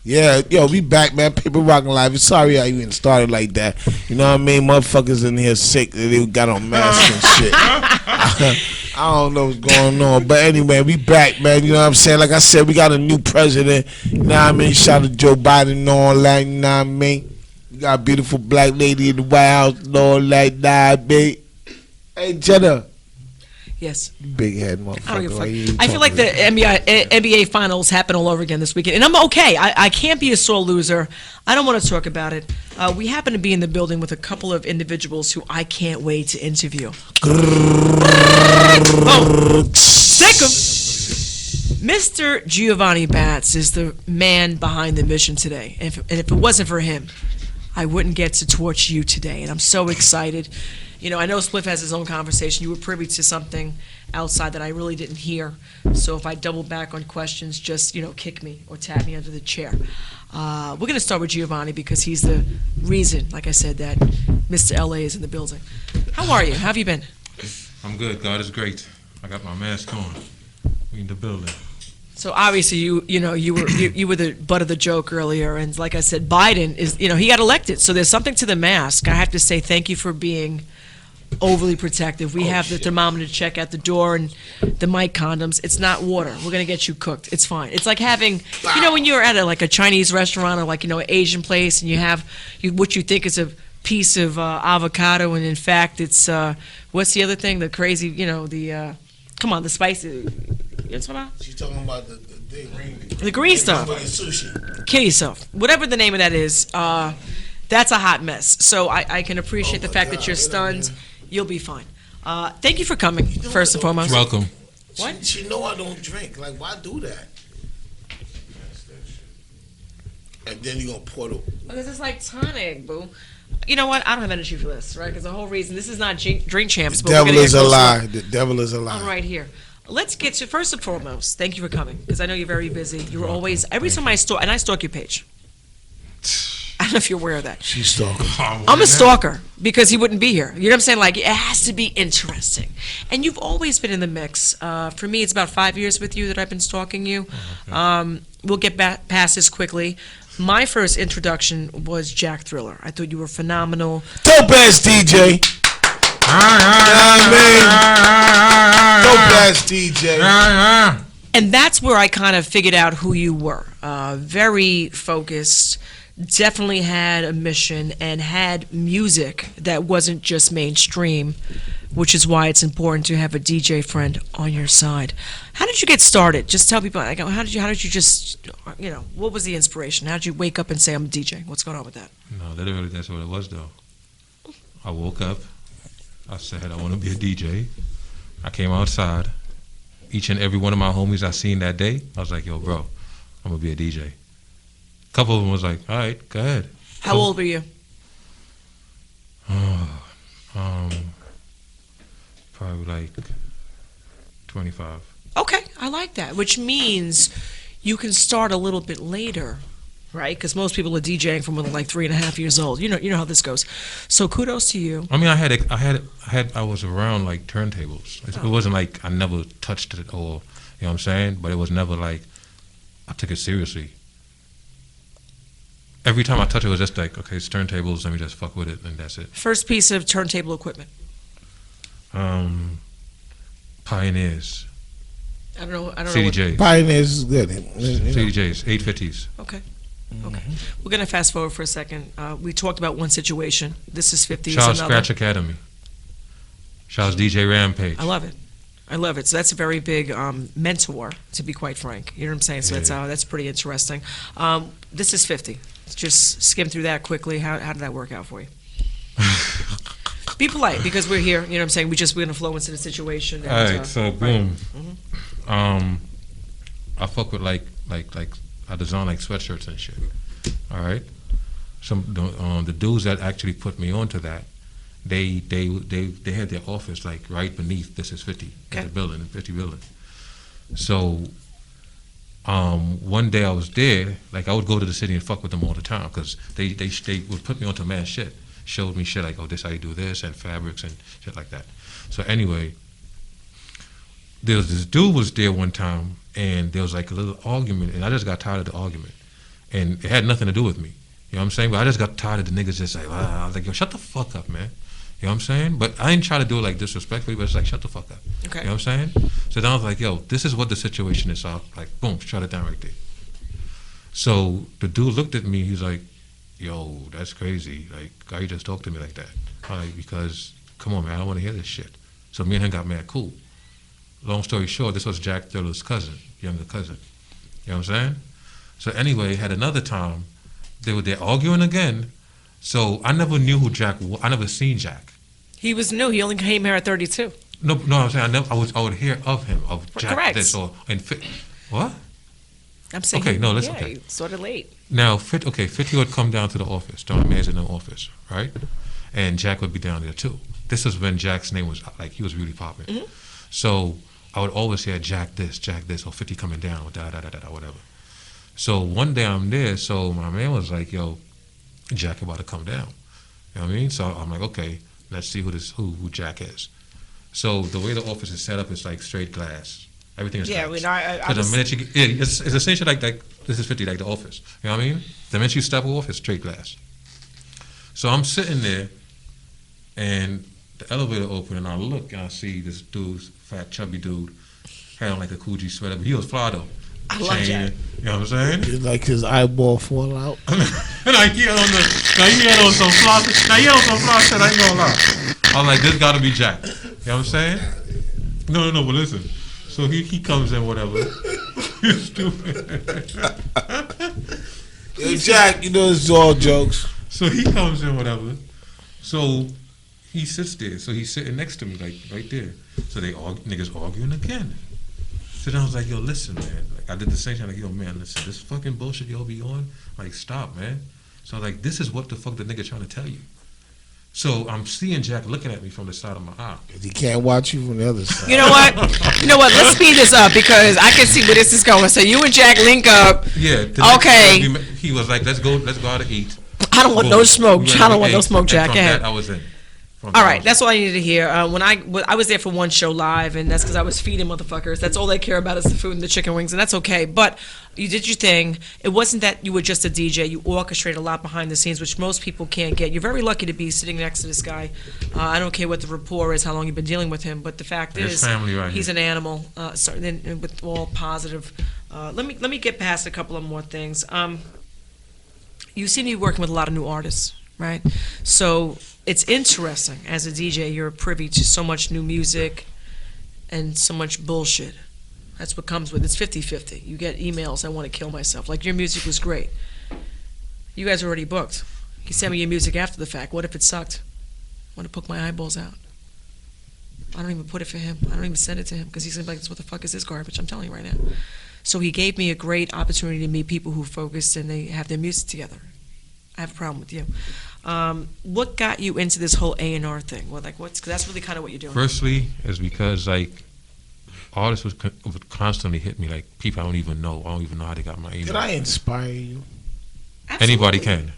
Yeah, yo, we back, man. PaperRock Live. Sorry I even started like that. You know what I mean? Motherfuckers in here sick. They got on masks and shit. I don't know what's going on. But anyway, we back, man. You know what I'm saying? Like I said, we got a new president. You know what I mean? Shout out to Joe Biden and all that. You know what I mean? We got a beautiful black lady in the White House and all that. Nah, babe. Hey, Jenna. Yes. Big head motherfucker. I don't give a fuck. I feel like the NBA finals happen all over again this weekend. And I'm okay. I can't be a sore loser. I don't want to talk about it. We happen to be in the building with a couple of individuals who I can't wait to interview. Oh, sick 'em. Mr. Giovanni Batts is the man behind the mission today. And if it wasn't for him, I wouldn't get to torch you today. And I'm so excited. You know, I know Spliff has his own conversation. You were privy to something outside that I really didn't hear. So if I double back on questions, just, kick me or tap me under the chair. We're going to start with Giovanni because he's the reason, like I said, that Mr. LA is in the building. How are you? How have you been? I'm good. God is great. I got my mask on. We in the building. So obviously you were the butt of the joke earlier, and like I said, Biden is, he got elected. So there's something to the mask. I have to say thank you for being overly protective. We have the thermometer check at the door and the mic condoms. It's not water. We're gonna get you cooked. It's fine. It's like having, when you're at a Chinese restaurant or an Asian place, and you have what you think is a piece of avocado, and in fact it's what's the other thing? The crazy, the spicy. You know what I'm talking about? She's talking about the green stuff. Sushi. Kitty stuff. Whatever the name of that is. That's a hot mess. So I can appreciate the fact that you're stunned. You'll be fine. Thank you for coming, first and foremost. You're welcome. What? She know I don't drink. Like, why do that? And then you gonna pour the... Because it's like tonic, boo. You know what? I don't have energy for this, right? Because the whole reason, this is not drink champs. The devil is a lie. The devil is a lie. I'm right here. Let's get to, first and foremost, thank you for coming. Because I know you're very busy. You were always, every time I stalk your page. I don't know if you're aware of that. She's stalking. I'm a stalker because he wouldn't be here. You know what I'm saying? Like, it has to be interesting. And you've always been in the mix. For me, it's about 5 years with you that I've been stalking you. Okay. We'll get past this quickly. My first introduction was Jack Thriller. I thought you were phenomenal. Dope ass DJ. Dope ass DJ. And that's where I kind of figured out who you were. Very focused. Definitely had a mission and had music that wasn't just mainstream, which is why it's important to have a DJ friend on your side. How did you get started? Just tell people, like, how did you just, what was the inspiration? How did you wake up and say, I'm a DJ? What's going on with that? No, literally, that's what it was, though. I woke up. I said, I want to be a DJ. I came outside. Each and every one of my homies I seen that day, I was like, yo, bro, I'm going to be a DJ. A couple of them was like, all right, go ahead. How old were you? Probably like 25. Okay, I like that, which means you can start a little bit later, right? Because most people are DJing from when they're like 3.5 years old. You know how this goes. So kudos to you. I mean, I was around like turntables. It wasn't like I never touched it, or you know what I'm saying. But it was never like I took it seriously. Every time I touch it, it was just like, okay, it's turntables. Let me just fuck with it, and that's it. First piece of turntable equipment. Pioneers. I don't know. CDJs. Pioneers is good. CDJs, 850s. Okay. Okay. We're going to fast forward for a second. We talked about one situation. This is 50s. Charles Scratch Academy. Charles DJ Rampage. I love it. I love it. So that's a very big mentor, to be quite frank. You know what I'm saying? So that's pretty interesting. This is 50. Just skim through that quickly. How did that work out for you? Be polite, because we're here. You know what I'm saying? We're going to flow into the situation. And, all right. So boom. I fuck with like I design like sweatshirts and shit. All right. The dudes that actually put me onto that, they had their office like right beneath This Is 50 at the building, the 50 building. So one day I was there, like I would go to the city and fuck with them all the time, because they would put me onto mad shit, showed me shit like, oh, this how you do this, and fabrics and shit like that. So anyway, this dude was there one time, and there was like a little argument, and I just got tired of the argument. and it had nothing to do with me. You know what I'm saying? But I just got tired of the niggas just like, I was like, yo, shut the fuck up, man. You know what I'm saying? But I didn't try to do it like disrespectfully, but it's like, shut the fuck up. Okay. You know what I'm saying? So then I was like, yo, this is what the situation is. So I was like, boom, shut it down right there. So the dude looked at me, he's like, yo, that's crazy. Like, why you just talk to me like that? I'm like, because, come on, man, I don't want to hear this shit. So me and him got mad cool. Long story short, this was Jack Thriller's cousin, younger cousin. You know what I'm saying? So anyway, had another time, they were there arguing again. So I never knew who Jack was. I never seen Jack. He was new. He only came here at 32. No, I'm saying I would hear of him, of Jack. Correct. This or and what? I'm saying. Okay, no, listen. Yeah, Okay, sort of late. now 50 would come down to the office, Don Man's in the office, right? And Jack would be down there too. This is when Jack's name was like he was really popping. Mm-hmm. So I would always hear Jack this, or 50 coming down, or whatever. So one day I'm there, so my man was like, yo, Jack about to come down. You know what I mean? So I'm like, okay, let's see who Jack is. So the way the office is set up is like straight glass. Everything is Yeah, glass. I So was, the minute you it's essentially like this is 50, like the office. You know what I mean? The minute you step off, it's straight glass. So I'm sitting there, and the elevator opened, and I look, and I see this dude's fat, chubby dude, had on like a Coogee sweater, but he was fly though. I love Jack. You know what I'm saying? It's like his eyeball fall out. Like he had on some fly shit, I ain't gonna lie. I was like, this gotta be Jack. You know what I'm saying? No, but listen. So he comes in, whatever. You're stupid. Yo, Jack, you know it's all jokes. So he comes in, whatever. So he sits there. So he's sitting next to me, like right there. So niggas arguing again. So then I was like, yo, listen, man. Like I did the same thing, like, yo, man, listen, this fucking bullshit y'all be on, like, stop, man. So I was like, this is what the fuck the nigga trying to tell you. So I'm seeing Jack looking at me from the side of my eye. He can't watch you from the other side. you know what? Let's speed this up because I can see where this is going. So you and Jack link up. Yeah. Okay. He was like, let's go out to eat. I don't want no smoke. I don't want no smoke, Jack. From Go ahead. that, I was in. All right, that's all I needed to hear. When I was there for one show live, and that's because I was feeding motherfuckers. That's all they care about is the food and the chicken wings, and that's okay. But you did your thing. It wasn't that you were just a DJ. You orchestrated a lot behind the scenes, which most people can't get. You're very lucky to be sitting next to this guy. I don't care what the rapport is, how long you've been dealing with him, but the fact His is, family right he's here. an animal. And with all positive. Let me get past a couple of more things. You seem to be working with a lot of new artists, right? So it's interesting as a DJ, you're privy to so much new music and so much bullshit. That's what comes with it. It's 50-50. You get emails, I want to kill myself. Like, your music was great. You guys are already booked. He sent me your music after the fact. What if it sucked? I want to poke my eyeballs out. I don't even put it for him. I don't even send it to him because he's gonna be like, what the fuck is this garbage? I'm telling you right now. So he gave me a great opportunity to meet people who focused and they have their music together. I have a problem with you. What got you into this whole A&R thing? Well, like, cause that's really kind of what you're doing. Firstly, is because like artists would constantly hit me, like people I don't even know how they got my email. Did I inspire you? Absolutely. Anybody can.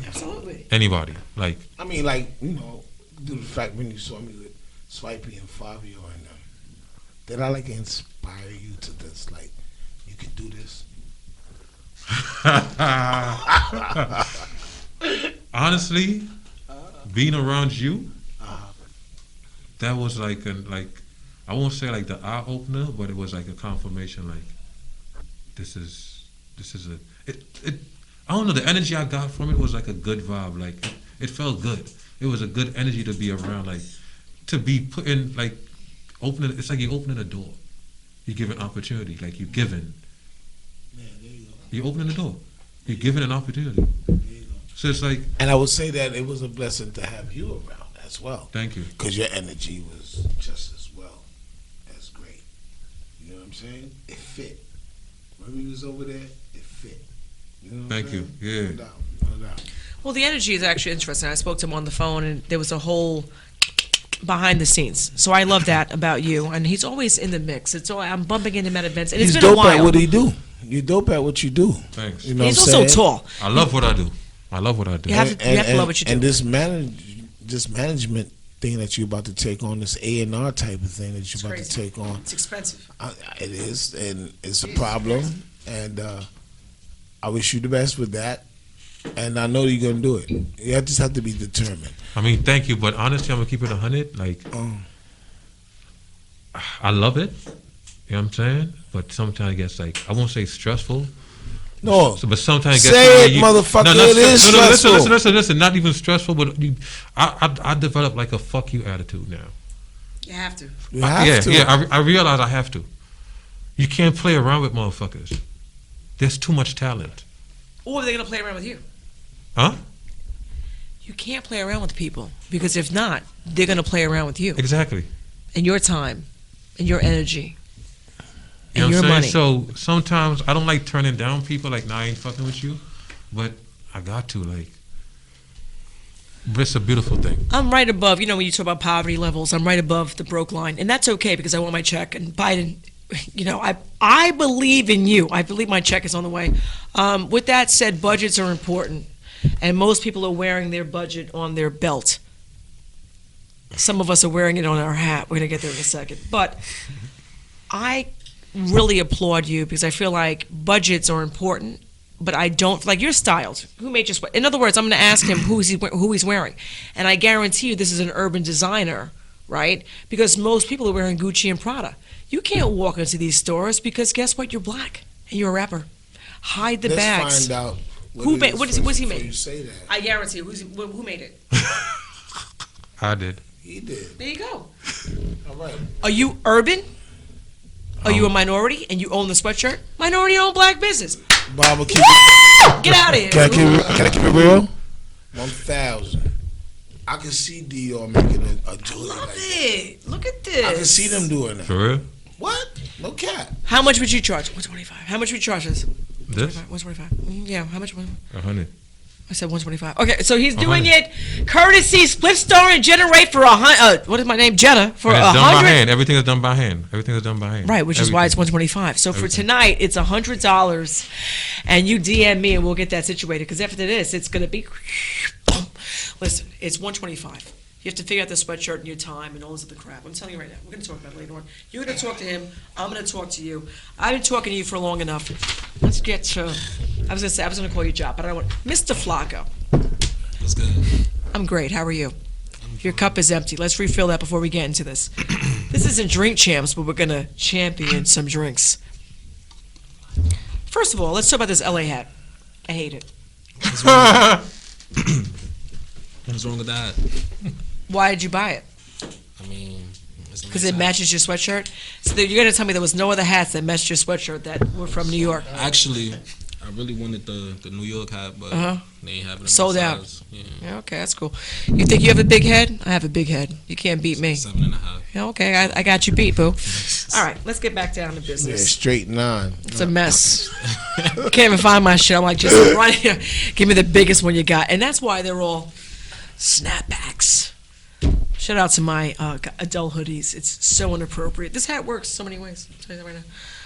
Absolutely. Anybody. Like, I mean, like, you know, due to the fact when you saw me with Swipey and Fabio and them, did I like inspire you to this? Like, you could do this? honestly, being around you, that was like I won't say like the eye opener, but it was like a confirmation. Like, this is it. I don't know. The energy I got from it was like a good vibe. Like, it felt good. It was a good energy to be around. Like, to be put in, like, opening. It's like you're opening a door. You're giving opportunity. Like, you're giving. Yeah, there you go. You're opening the door. You're giving an opportunity. There you go. So it's like. And I would say that it was a blessing to have you around as well. Thank you. Because your energy was just as well as great. You know what I'm saying? It fit. When we was over there, it fit. You know what Thank I'm you. saying? Yeah. No doubt. No doubt. Well, the energy is actually interesting. I spoke to him on the phone, and there was a whole behind the scenes. So I love that about you. And he's always in the mix. It's all, I'm bumping into him at events, and He's it's been a dope while. at what he do. You're dope at what you do. Thanks. You know He's what I'm also saying? tall. I love what I do. I love what I do. You have to love what you do. And this management thing that you're about to take on, this A&R type of thing that you're about to take on, It's expensive. it is, and it's a problem. And I wish you the best with that, and I know you're gonna do it. You just have to be determined. I mean, thank you, but honestly, I'm gonna keep it 100. Like, I love it. You know what I'm saying? But sometimes it gets like, I won't say stressful. No, But sometimes it gets say it, motherfucker. It is stressful. Listen. Not even stressful, but I develop like a fuck you attitude now. You have to. You have to. Yeah. I realize I have to. You can't play around with motherfuckers. There's too much talent. Or are they gonna play around with you? Huh? You can't play around with people because if not, they're gonna play around with you Exactly. and your time, and your energy, You know and what your I'm money. saying? So sometimes I don't like turning down people. Like, nah, I ain't fucking with you, but I got to. Like, it's a beautiful thing. I'm right above. You know, when you talk about poverty levels, I'm right above the broke line, and that's okay because I want my check. And Biden, you know, I believe in you. I believe my check is on the way. With that said, budgets are important, and most people are wearing their budget on their belt. Some of us are wearing it on our hat. We're gonna get there in a second, but I really applaud you because I feel like budgets are important, but I don't like you're styled. Who made your sweat? In other words, I'm going to ask him who he's wearing, and I guarantee you this is an urban designer, right? Because most people are wearing Gucci and Prada. You can't walk into these stores because guess what? You're black and you're a rapper. Hide the bags. Let's find out. What's he made? You say that. I guarantee you. Who made it? I did. He did. There you go. All right. Are you urban? Are you a minority and you own the sweatshirt? Minority-owned black business. Bob, keep Get out of here. Can I keep it real? 1,000. I can see Dior making a jewelry Love like that. it. Look at this. I can see them doing that. For real? What? No cap. How much would you charge? 125. How much would you charge us? This? 125. Yeah, how much? 100. I said 125. Okay, so he's doing it courtesy Split Star and Generate for what is my name? Jenna for And it's done by 100. hand. Everything is done by hand. Everything is done by hand. Right, which is why it's 125. So for tonight, it's $100, and you DM me and we'll get that situated. Because after this, it's gonna be. Listen, it's 125. You have to figure out the sweatshirt and your time and all this other crap. I'm telling you right now. We're going to talk about it later on. You're going to talk to him. I'm going to talk to you. I've been talking to you for long enough. Let's get to. I was going to call you Job, but I don't want. Mr. Flacco. That's good. I'm great. How are you? Your cup is empty. Let's refill that before we get into this. This isn't Drink Champs, but we're going to champion some drinks. First of all, let's talk about this LA hat. I hate it. What's wrong with that? Why did you buy it? I mean, Because it matches your sweatshirt? So you're going to tell me there was no other hats that matched your sweatshirt that were from New York? Actually, I really wanted the New York hat, but they ain't having it. Sold out. Yeah. Yeah, okay, that's cool. You think you have a big head? I have a big head. You can't beat me. 7.5. Yeah, okay, I got you beat, boo. All right, let's get back down to Yeah, business. straight 9. It's a mess. Can't even find my shit. I'm like, just right here. Give me the biggest one you got. And that's why they're all snapbacks. Shout out to my adult hoodies. It's so inappropriate. This hat works so many ways. I'll tell you that right now.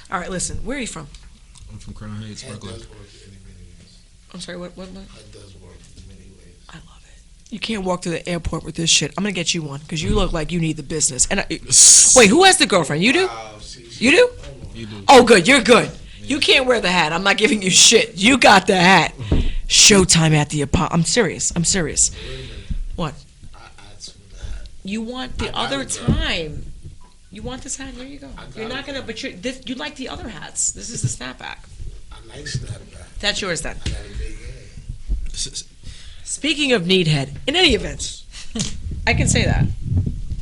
All right, listen. Where are you from? I'm from Crown Heights, Brooklyn. I'm sorry, what? That does work in many ways. I love it. You can't walk through the airport with this shit. I'm going to get you one because you look like you need the business. And wait, who has the girlfriend? You do? You do? You do. Oh, good. You're good. You can't wear the hat. I'm not giving you shit. You got the hat. Showtime at the Apollo. I'm serious. What? You want the other time. You want this hat? Here you go. You're not gonna, but you like the other hats. This is the snapback. I like snapback. That's yours then. I got a big head. Speaking of need head, in any event, I can say that.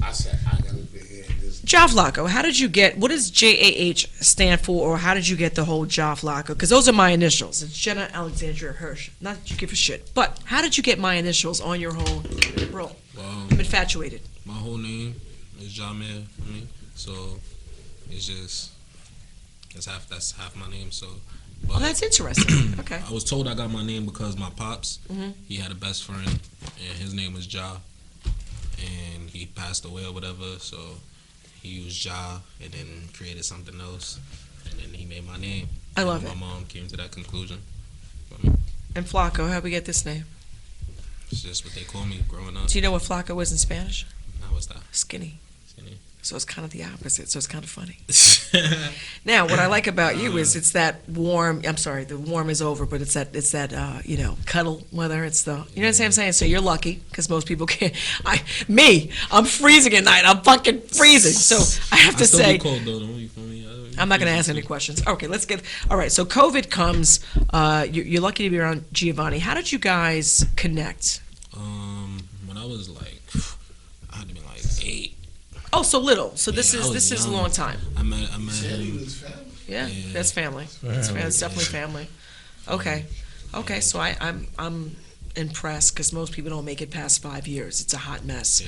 I said I got a big head. Ja Flacco, how did you get, what does JAH stand for, or how did you get the whole Ja Flacco? Because those are my initials. It's Jenna Alexandria Hirsch. Not that you give a shit. But how did you get my initials on your whole role? Well, I'm infatuated. my whole name is Jamir for me, so it's just that's half my name. So, but Well, that's interesting. Okay. I was told I got my name because my pops, he had a best friend, and his name was Ja, and he passed away or whatever. So he used Ja, and then created something else, and then he made my name. I love and it. My mom came to that conclusion. And Flacco, how'd we get this name? It's just what they call me growing up. Do you know what Flacco was in Spanish? How was that? Skinny. Skinny. So it's kind of the opposite. So it's kind of funny. Now, what I like about you is it's that warm. I'm sorry, the warm is over, but it's that cuddle weather. It's the you know what I'm saying. So you're lucky because most people can't. I'm freezing at night. I'm fucking freezing. So I have to say. Be cold though, don't you feel me? I'm not going to ask any questions. Okay, let's get. All right, so COVID comes. You're lucky to be around Giovanni. How did you guys connect? When I was like, I had to be like 8. Oh, so little. So this Yeah, is young. a long time. I met him. Yeah, that's family. That's definitely family. Okay, so I'm impressed because most people don't make it past 5 years. It's a hot mess.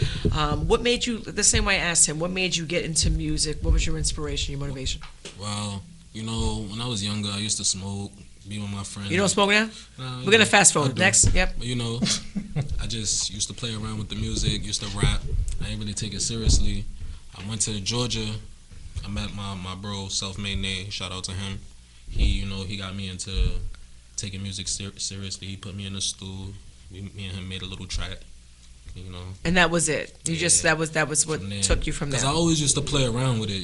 What made you? The same way I asked him. What made you get into music? What was your inspiration? Your motivation? Well, when I was younger, I used to smoke, be with my friends. You don't smoke now? Nah, We're gonna fast forward. Next, yep. But I just used to play around with the music, used to rap. I didn't really take it seriously. I went to Georgia. I met my bro, Self-Made Nate. Shout out to him. He got me into taking music seriously. He put me in the studio. Me and him made a little track. And that was it. That was what took you from there. Because I always used to play around with it,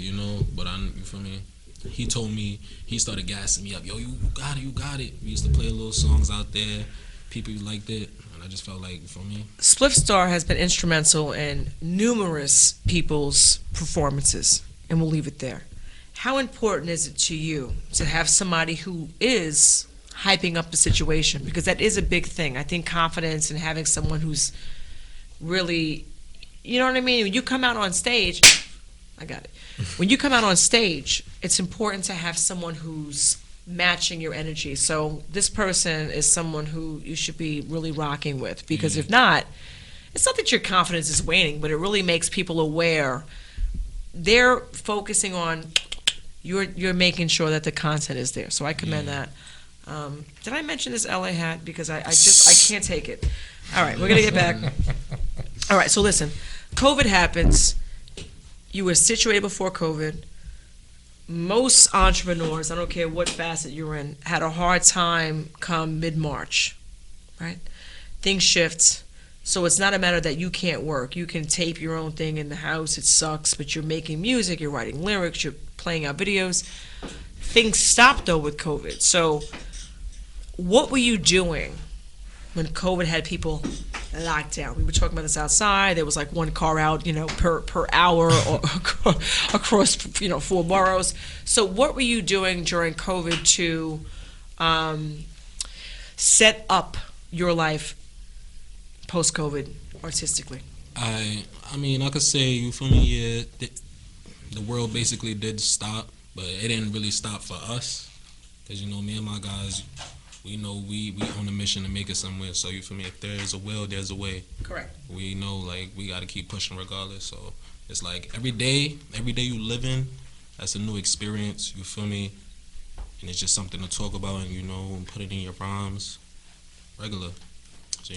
But you feel me? He told me, he started gassing me up. Yo, you got it. We used to play little songs out there. People liked it, and I just felt like, you feel me? Spliff Star has been instrumental in numerous people's performances, and we'll leave it there. How important is it to you to have somebody who is hyping up the situation? Because that is a big thing. I think confidence and having someone who's really, you know what I mean? When you come out on stage, I got it. When you come out on stage, it's important to have someone who's matching your energy. So this person is someone who you should be really rocking with, because if not, it's not that your confidence is waning, but it really makes people aware. They're focusing on you're making sure that the content is there. So I commend that. Did I mention this LA hat? Because I can't take it. All right, we're gonna get back. All right, so listen, COVID happens. You were situated before COVID. Most entrepreneurs, I don't care what facet you're in, had a hard time come mid-March, right? Things shift. So it's not a matter that you can't work. You can tape your own thing in the house. It sucks, but you're making music, you're writing lyrics, you're playing out videos. Things stopped, though, with COVID. So what were you doing when COVID had people locked down? We were talking about this outside. There was like one car out, per hour or across, 4 boroughs. So what were you doing during COVID to set up your life post-COVID artistically? I could say, you feel me? Yeah, the world basically did stop, but it didn't really stop for us, because me and my guys, we know we on a mission to make it somewhere. So you feel me? If there's a will, there's a way. Correct. We know we got to keep pushing regardless. So it's like every day you live in, that's a new experience. You feel me? And it's just something to talk about, and put it in your rhymes, regular. So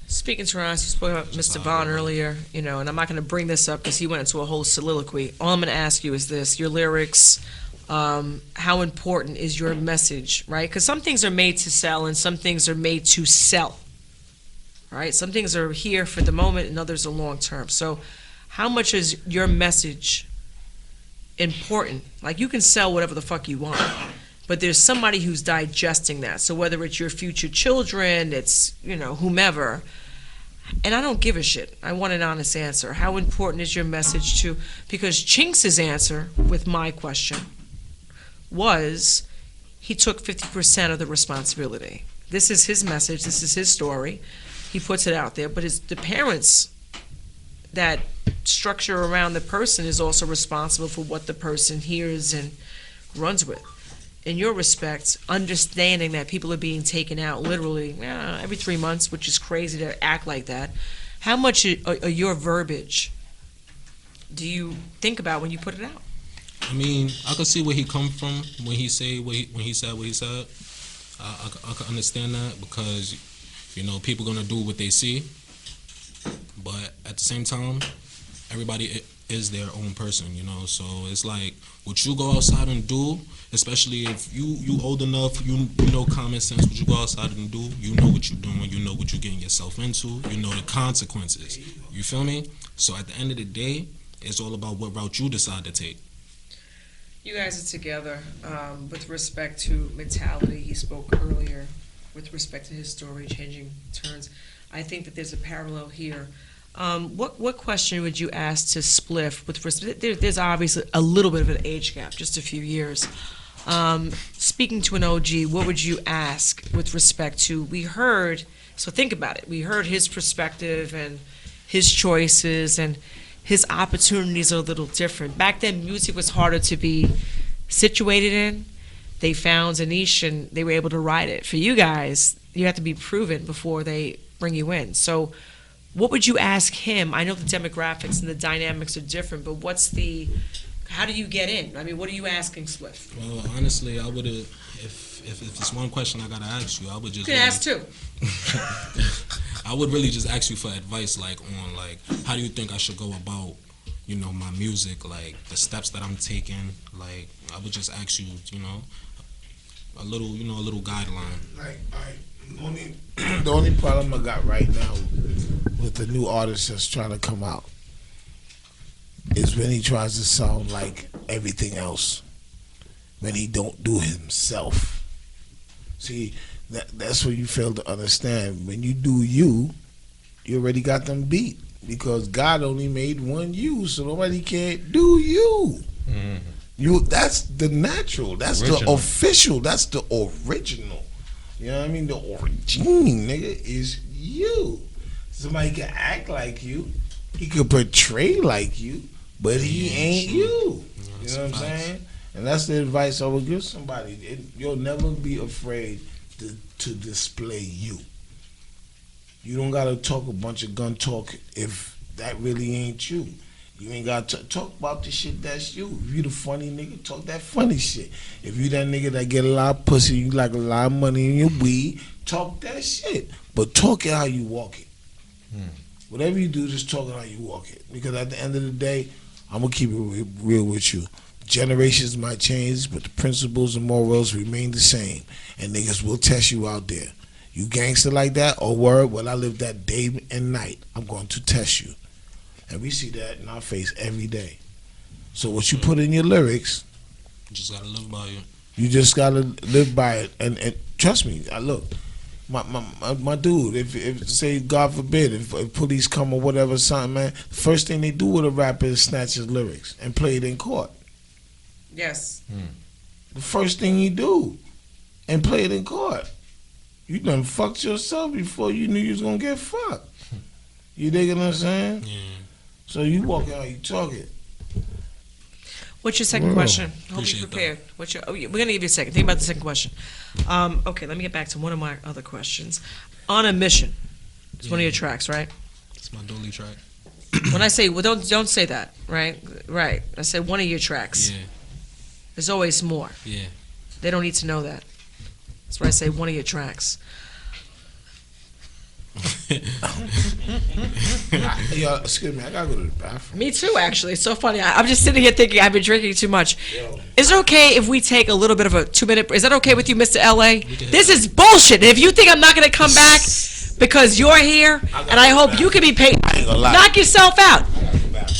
Speaking to Ron, you spoke about Mr. Vaughn earlier, and I'm not going to bring this up because he went into a whole soliloquy. All I'm going to ask you is this: your lyrics. How important is your message, right? Because some things are made to sell and some things are made to sell, right? Some things are here for the moment and others are long term. So how much is your message important? Like, you can sell whatever the fuck you want, but there's somebody who's digesting that. So whether it's your future children, it's, whomever. And I don't give a shit. I want an honest answer. How important is your message to, because Chinks's answer with my question was he took 50% of the responsibility. This is his message. This is his story. He puts it out there. But the parents that structure around the person is also responsible for what the person hears and runs with. In your respect, understanding that people are being taken out literally every 3 months, which is crazy to act like that, how much of your verbiage do you think about when you put it out? I could see where he come from when he said what he said. I could understand that, because people gonna do what they see, but at the same time, everybody is their own person, So it's like what you go outside and do, especially if you old enough, you know common sense. What you go outside and do, you know what you're doing, you know what you're getting yourself into, you know the consequences. You feel me? So at the end of the day, It's all about what route you decide to take. You guys are together with respect to mentality. He spoke earlier with respect to his story, changing turns. I think that there's a parallel here. What question would you ask to Spliff with respect? There's obviously a little bit of an age gap, just a few years. Speaking to an OG, what would you ask with respect to, so think about it, we heard his perspective and his choices, and his opportunities are a little different. Back then, music was harder to be situated in. They found a niche and they were able to ride it. For you guys, you have to be proven before they bring you in. So what would you ask him? I know the demographics and the dynamics are different, but how do you get in? I mean, what are you asking Spliff? Well, honestly, I would have, if it's one question I gotta ask you, I would just. You can ask two. I would really just ask you for advice, like on like how do you think I should go about, my music, like the steps that I'm taking. Like I would just ask you, a little guideline. Like, the only problem I got right now with the new artist that's trying to come out is when he tries to sound like everything else, when he don't do himself. See, that's what you fail to understand. When you do you already got them beat, because God only made one you, so nobody can do you. Mm-hmm. That's the natural. That's original. The official. That's the original. You know what I mean? The origin, nigga, is you. Somebody can act like you. He could portray like you, but he ain't you. You know what I'm saying? And that's the advice I would give somebody. You'll never be afraid to display you. You don't gotta talk a bunch of gun talk if that really ain't you. You ain't gotta talk about the shit that's you. If you the funny nigga, talk that funny shit. If you that nigga that get a lot of pussy, you like a lot of money in your weed, talk that shit. But talk it how you walk it. Whatever you do, just talk it how you walk it. Because at the end of the day, I'm gonna keep it real with you. Generations might change, but the principles and morals remain the same. And niggas will test you out there. You gangster like that, or word, well, I live that day and night. I'm going to test you. And we see that in our face every day. So what you put in your lyrics, you just gotta live by it. You just gotta live by it. And trust me, look, my dude, if say God forbid, if police come or whatever, something, man, the first thing they do with a rapper is snatch his lyrics and play it in court. Yes. The first thing you do, and play it in court. You done fucked yourself before you knew you was gonna get fucked. You dig what I'm saying? Yeah. So you walk out, you talk it. What's your second question? Hope you're prepared. We're gonna give you a second. Think about the second question. Okay, let me get back to one of my other questions. On a Mission. It's one of your tracks, right? It's my Dolly track. When I say, well, don't say that, right? Right. I said one of your tracks. Yeah. There's always more. Yeah. They don't need to know that. That's why I say one of your tracks. Excuse me, I gotta go to the bathroom. Me too, actually. It's so funny. I'm just sitting here thinking I've been drinking too much. Is it okay if we take a little bit of a 2-minute? Is that okay with you, Mr. LA? This is bullshit. If you think I'm not gonna come back because you're here, and I hope you can be paid, knock yourself out.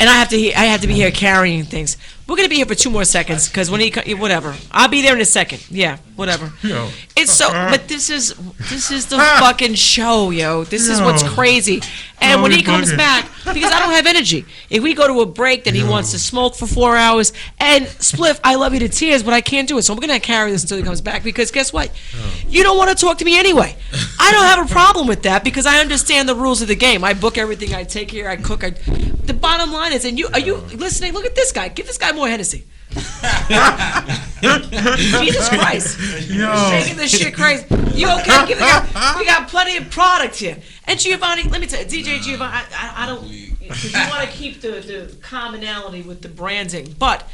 And I have to be here carrying things. We're gonna be here for 2 more seconds because when whatever, I'll be there in a second. Yeah, whatever. Yo. It's so, but this is the fucking show, yo. This is what's crazy. And when he comes back, because I don't have energy. If we go to a break, then he wants to smoke for 4 hours. And Spliff, I love you to tears, but I can't do it. So I'm gonna carry this until he comes back because guess what? You don't want to talk to me anyway. I don't have a problem with that because I understand the rules of the game. I book everything. I take care. I cook. The bottom line is, and are you listening? Look at this guy. Give this guy more Hennessy. Jesus Christ. Yo. Making this shit crazy. You okay? We got plenty of product here. And Giovanni, let me tell you, DJ Giovanni, I don't, because you want to keep the commonality with the branding. But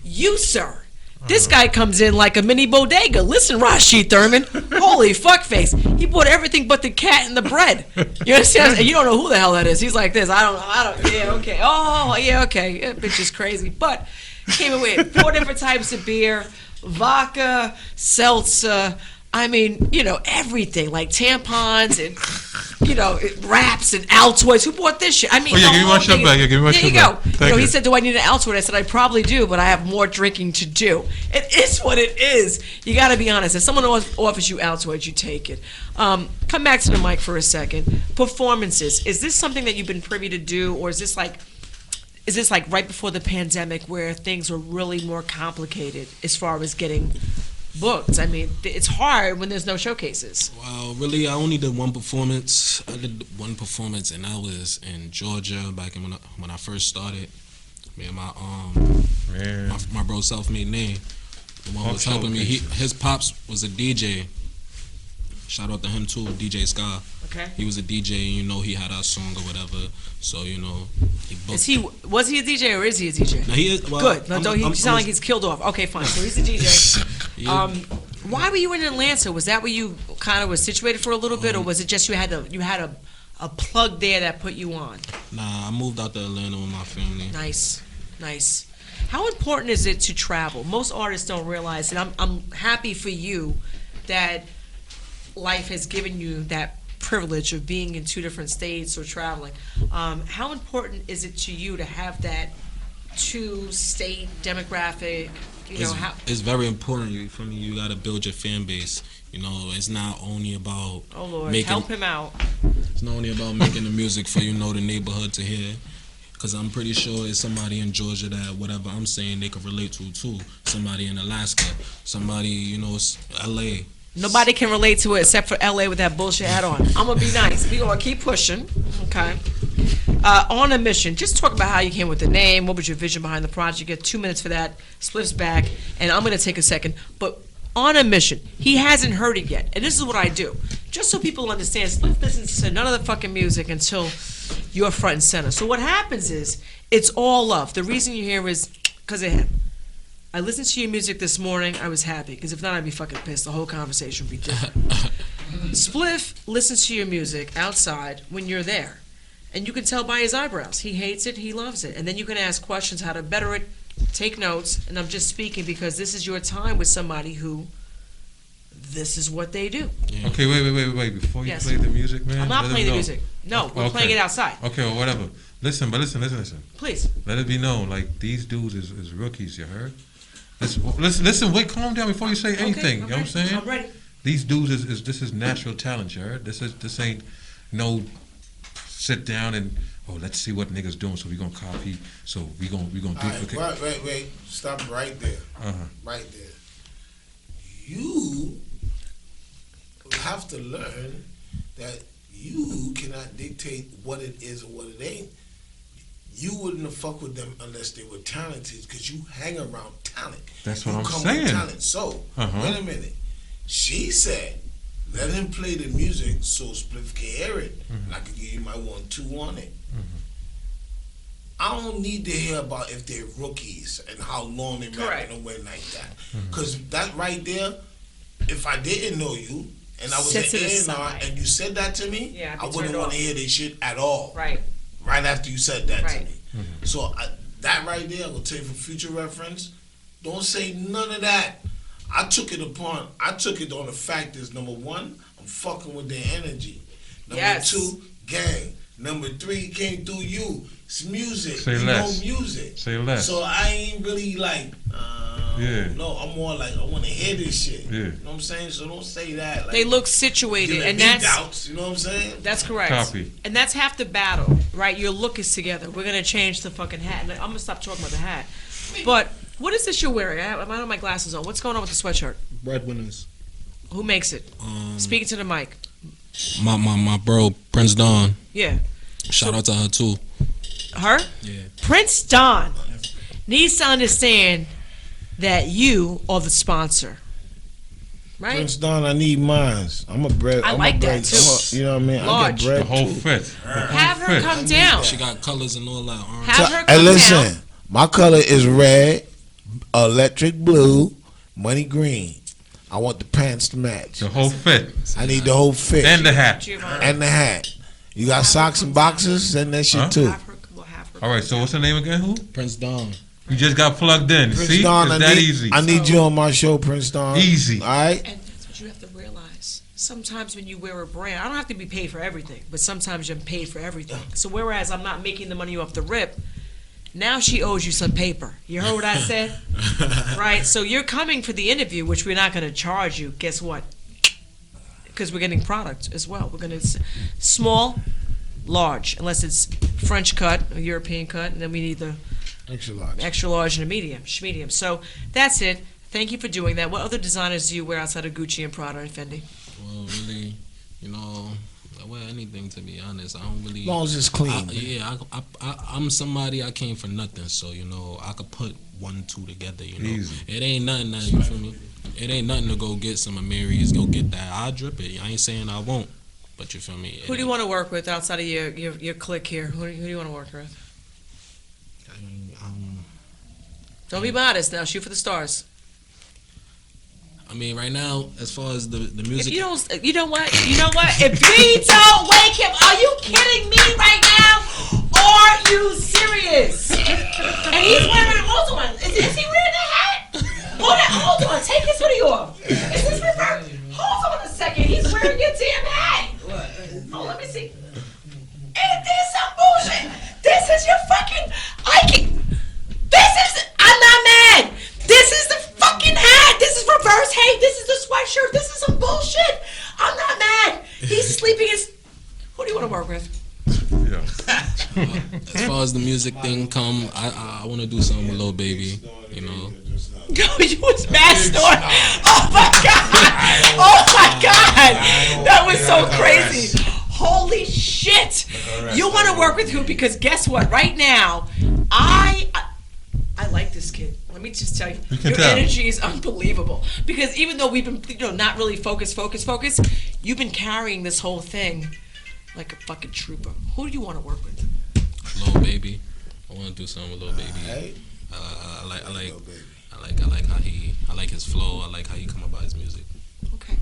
you, sir, this guy comes in like a mini bodega. Listen, Rashid Thurman, holy fuckface. He bought everything but the cat and the bread. You understand? And you don't know who the hell that is. He's like this. I don't, yeah, okay. Oh, yeah, okay. That bitch is crazy. But came in with 4 different types of beer, vodka, seltzer, I mean, everything, like tampons and raps and Altoids. Who bought this shit? I mean, Oh, yeah, the give me whole my shit thing back. is- Yeah, give me my there shit you go. back. Thank He you. said, "Do I need an Altoid?" I said, "I probably do, but I have more drinking to do." It is what it is. You got to be honest. If someone offers you Altoids, you take it. Come back to the mic for a second. Performances. Is this something that you've been privy to do, or is this like right before the pandemic where things were really more complicated as far as getting booked? I mean, it's hard when there's no showcases. Well, really, I only did one performance. I did one performance, and I was in Georgia back in when I first started. Me and my bro, Self-Made Name, the one who was helping me. His pops was a DJ. Shout out to him too, DJ Sky. Okay. He was a DJ, and he had our song or whatever. So he booked. Was he a DJ or is he a DJ? Now he is. Well, Good. No, don't he sound like he's killed off. Okay, fine. So he's a DJ. Yeah. Why were you in Atlanta? Was that where you kind of was situated for a little bit, or was it just you had a plug there that put you on? Nah, I moved out to Atlanta with my family. Nice. How important is it to travel? Most artists don't realize, and I'm happy for you that life has given you that privilege of being in 2 different states or traveling. How important is it to you to have that 2-state demographic? It's very important. You got to build your fan base. It's not only about Oh Lord, help him out. It's not only about making the music for the neighborhood to hear. Because I'm pretty sure it's somebody in Georgia that whatever I'm saying they could relate to too. Somebody in Alaska, somebody LA. Nobody can relate to it except for LA with that bullshit hat on. I'm gonna be nice. We gonna keep pushing. Okay. On a mission. Just talk about how you came with the name. What was your vision behind the project? You get 2 minutes for that. Spliff's back, and I'm gonna take a second. But on a mission. He hasn't heard it yet, and this is what I do. Just so people understand, Spliff listens to none of the fucking music until you're front and center. So what happens is, it's all love. The reason you're here is because of him. I listened to your music this morning. I was happy, because if not, I'd be fucking pissed. The whole conversation would be different. Spliff listens to your music outside when you're there. And you can tell by his eyebrows. He hates it, he loves it. And then you can ask questions how to better it, take notes. And I'm just speaking because this is your time with somebody who, this is what they do. Yeah. Okay, wait. Before you play the music, man. I'm not let playing the them know. music. No, we're playing it outside. Okay, well, whatever. Listen. Please. Let it be known, like, these dudes is rookies, you heard? Listen, wait, calm down before you say anything. You know what I'm saying? I'm ready. These dudes this is natural talent, you heard? This ain't no sit down and let's see what niggas doing, so we gonna copy, so we gonna duplicate. Wait. Stop right there. Right there. You have to learn that you cannot dictate what it is or what it ain't. You wouldn't have fucked with them unless they were talented, because you hang around talent. That's what you I'm come saying. With talent. So, wait a minute. She said, let him play the music so Spliff can hear it, and I can give you my 1-2 on it. I don't need to hear about if they're rookies and how long they rapping away like that. Because that right there, if I didn't know you and I was an A&R and you said that to me, I wouldn't want to hear this shit at all. Right. Right after you said that to me. So that right there, I will tell you for future reference, don't say none of that. I took it on the fact is, number one, I'm fucking with their energy. Number two, gang. Number three, came through you. It's music. Say less. Music. Say less. So I ain't really like, no, I'm more like, I want to hear this shit. Yeah. You know what I'm saying? So don't say that. Like, They look situated, and that's doubts, you know what I'm saying? That's correct. Copy. And that's half the battle, right? Your look is together. We're gonna change the fucking hat. And I'm gonna stop talking about the hat. But what is this you're wearing? I don't have my glasses on. What's going on with the sweatshirt? Breadwinners. Who makes it? Speaking to the mic. My bro, Prince Don. Yeah. Shout out to her too. Her? Yeah. Prince Don needs to understand that you are the sponsor. Right? Prince Don, I need mines. I'm a bread. I like that too. You know what I mean? Large. I get bread The whole too. fit. Have her come down. She got colors and all that. Have her Hey, come listen. down. My color is red, electric blue, money green. I want the pants to match. The whole fit. I need the whole fit. And the hat. Giovanni. And the hat. You got socks and boxes? Send that shit too. We'll have her All right, so what's her name again? Who? Prince Don. You just got plugged in. Prince See? Don, It's that easy. I need you on my show, Prince Don. Easy. All right? And that's what you have to realize. sometimes when you wear a brand, I don't have to be paid for everything, but sometimes you're paid for everything. So whereas I'm not making the money off the rip, now she owes you some paper. You heard what I said? Right? So you're coming for the interview, which we're not going to charge you. Guess what? Because we're getting product as well. We're going to small, large, unless it's French cut or European cut, and then we need the extra large and a medium. So that's it. Thank you for doing that. What other designers do you wear outside of Gucci and Prada and Fendi? Well, really, I wear anything, to be honest. I don't really. As long as it's clean. I'm somebody, I came for nothing, so I could put 1, 2 together. Easy. It ain't nothing that, you feel me? It ain't nothing to go get some Amiri's, go get that. I'll drip it. I ain't saying I won't, but you feel me? Who do you want to work with outside of your clique here? Who do you want to work with? Don't be modest now. Shoot for the stars. I mean, right now, as far as the music. If you don't, you know what? If we don't wake him, are you kidding me right now? Are you serious? And he's wearing, hold on. Is he wearing a hat? Hold on. Take his hoodie off. Is this reverse? Hold on a second. He's wearing your damn hat. Oh, let me see. Ain't this some bullshit? This is your fucking. I'm not mad. This is the fucking hat. This is reverse hate. This is the sweatshirt. This is some bullshit. I'm not mad. He's sleeping. Who do you want to work with? Yeah. As far as the music thing come, I want to do something with Lil Baby. No, you was mad snort. Oh my god. That was so crazy. Holy shit. You want to work with who? Because guess what? Right now, I like this kid. Let me just tell you, your energy is unbelievable. Because even though we've been, not really focused, you've been carrying this whole thing like a fucking trooper. Who do you want to work with? Lil Baby. I want to do something with Lil Baby. I like his flow. I like how he come about his music. Okay.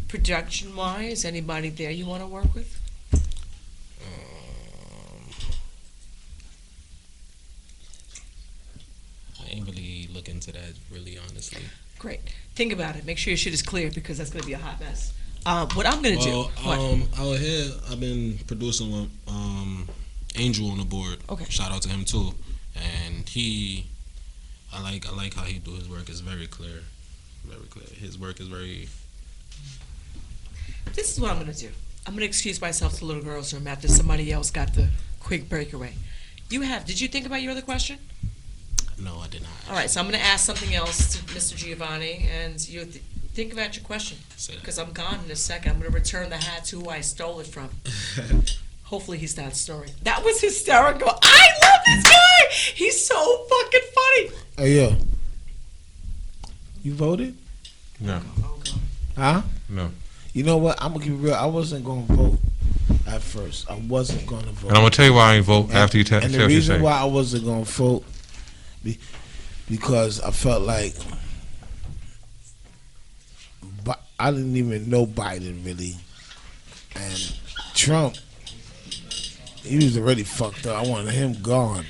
Production-wise, anybody there you want to work with? I ain't really look into that, really, honestly. Great. Think about it. Make sure your shit is clear because that's going to be a hot mess. What I'm going to do... Out here, I've been producing with Angel on the board. Okay. Shout out to him, too. And I like how he do his work. It's very clear. Very clear. His work is very... This is what I'm going to do. I'm going to excuse myself to the little girl's room after somebody else got the quick breakaway. Did you think about your other question? No, I did not. All right, so I'm going to ask something else to Mr. Giovanni, and you think about your question. Because I'm gone in a second. I'm going to return the hat to who I stole it from. Hopefully he's not snoring. That was hysterical. I love this guy. He's so fucking funny. Hey, yo. You voted? No. Oh, God. Huh? No. You know what? I'm going to keep it real. I wasn't going to vote at first. I wasn't going to vote. And I'm going to tell you why I ain't vote after you tell And what the you reason say. why I wasn't going to vote, because I felt like I didn't even know Biden really. And Trump, he was already fucked up. I wanted him gone.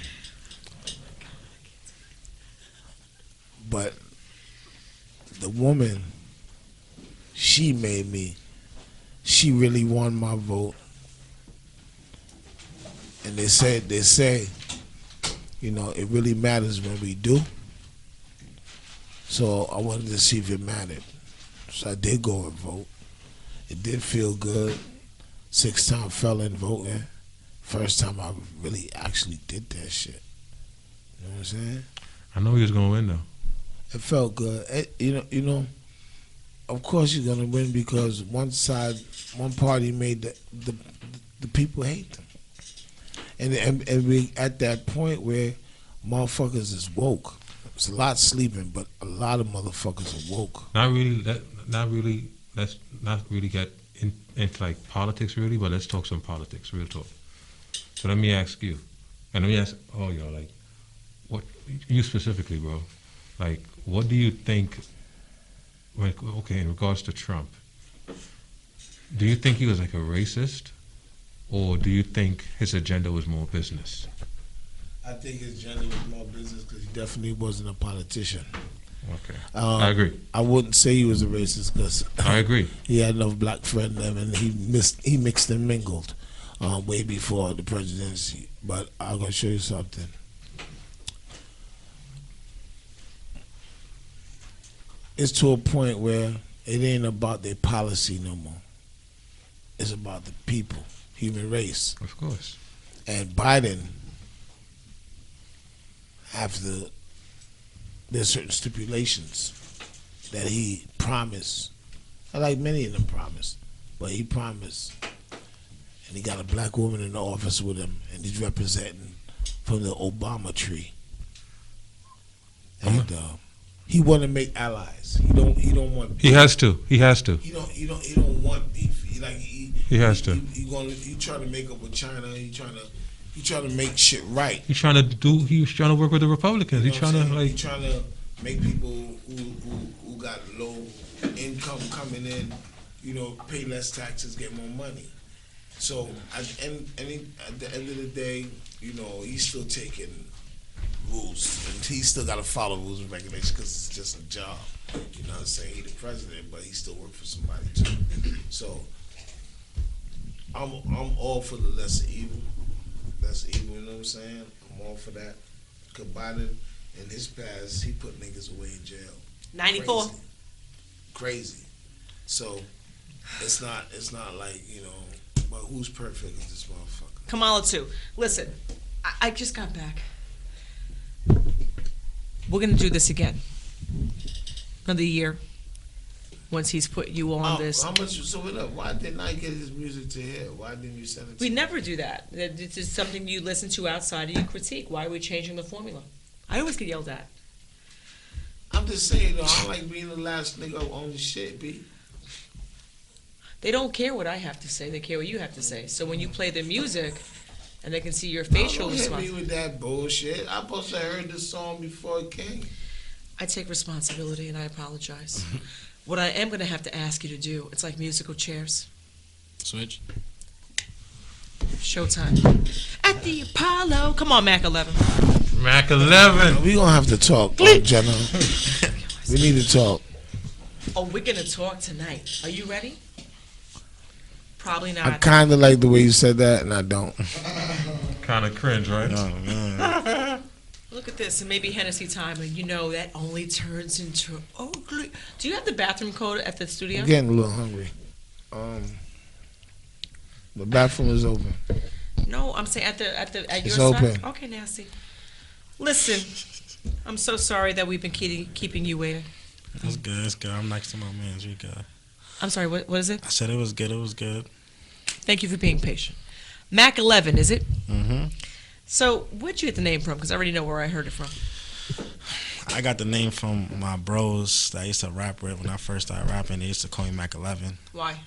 But the woman, she really won my vote. And they say, it really matters when we do. So I wanted to see if it mattered. So I did go and vote. It did feel good. 6-time felon voting. First time I really actually did that shit. You know what I'm saying? I know he was going to win, though. It felt good. Of course you're gonna win because one party made the people hate them, and we at that point where motherfuckers is woke. It's a lot sleeping, but a lot of motherfuckers are woke. Not really. Let's not really get into like politics, really. But let's talk some politics, real talk. So let me ask you, and let me ask all y'all, like, what you specifically, bro? Like, what do you think? In regards to Trump, do you think he was like a racist, or do you think his agenda was more business? I think his agenda was more business because he definitely wasn't a politician. Okay. I agree. I wouldn't say he was a racist because I agree. he had enough black friends and he mixed and mingled way before the presidency. But I'm gonna show you something. It's to a point where it ain't about their policy no more. It's about the people, human race. Of course. And Biden, there's certain stipulations that he promised. I like many of them promised, but he promised, and he got a black woman in the office with him, and he's representing from the Obama tree. And he want to make allies. He don't want. He has to. He don't want beef. He has to. He trying to make up with China. He trying to make shit right. He was trying to work with the Republicans. He trying to make people who got low income coming in, pay less taxes, get more money. So at the end of the day, he's still taking rules, and he still got to follow rules and regulations because it's just a job. You know what I'm saying? He's the president, but he still works for somebody too. So I'm all for the lesser evil. Lesser evil, you know what I'm saying? I'm all for that. Because Biden, in his past, he put niggas away in jail. 94. Crazy. So it's not like, but who's perfect is this motherfucker? Kamala too. Listen, I just got back. We're going to do this again. Another year. Once he's put you on this. How much? So why didn't I get his music to here? Why didn't you send it to We me? never do that. This is something you listen to outside of your critique. Why are we changing the formula? I always get yelled at. I'm just saying, though, I don't like being the last nigga on the shit, B. They don't care what I have to say. They care what you have to say. So when you play the music and they can see your facial Don't hit response. me with that bullshit. I'm supposed to have heard this song before it came. I take responsibility and I apologize. What I am going to have to ask you to do, it's like musical chairs. Switch. Showtime. At the Apollo. Come on, Mac 11. Mac 11. We gonna have to talk, Jenna. We need to talk. Oh, we're going to talk tonight. Are you ready? Probably I not. kind of like the way you said that, and I don't. Kind of cringe, right? Oh, man. Look at this, and maybe Hennessy time, and that only turns into ugly. Do you have the bathroom code at the studio? I'm getting a little hungry. The bathroom is open. No, I'm saying at It's your open. side. Okay, nasty. Listen, I'm so sorry that we've been keeping you waiting. It's good. It's good. I'm next to my man. We good. I'm sorry. What is it? I said it was good. It was good. Thank you for being patient. Mac 11, is it? Mm-hmm. So, where'd you get the name from? Because I already know where I heard it from. I got the name from my bros that I used to rap with when I first started rapping. They used to call me Mac 11. Why?